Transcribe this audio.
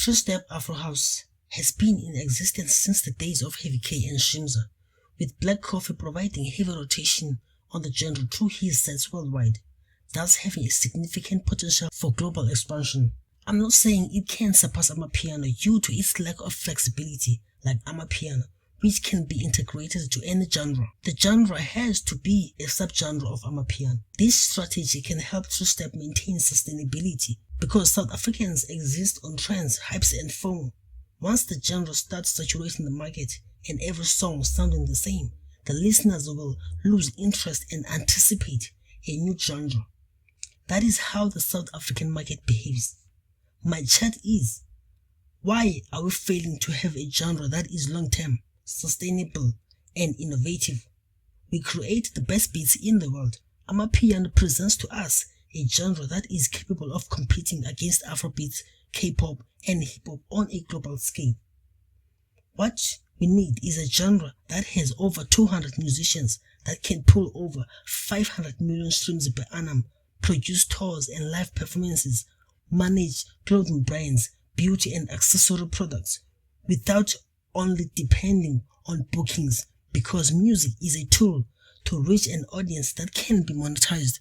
True Step Afro House has been in existence since the days of Heavy K and Shimza, with Black Coffee providing heavy rotation on the genre through his sets worldwide, thus having a significant potential for global expansion. I'm not saying it can surpass Amapiano due to its lack of flexibility like Amapiano, which can be integrated to any genre. The genre has to be a subgenre of Amapiano. This strategy can help True Step maintain sustainability because South Africans exist on trends, hypes and FOMO. Once the genre starts saturating the market and every song sounding the same, the listeners will lose interest and anticipate a new genre. That is how the South African market behaves. My chat is, why are we failing to have a genre that is long-term, sustainable, and innovative? We create the best beats in the world. Amapiano presents to us a genre that is capable of competing against Afrobeats, K-pop, and hip-hop on a global scale. What we need is a genre that has over 200 musicians that can pull over 500 million streams per annum, produce tours and live performances, manage clothing brands, beauty and accessory products, without only depending on bookings, because music is a tool to reach an audience that can be monetized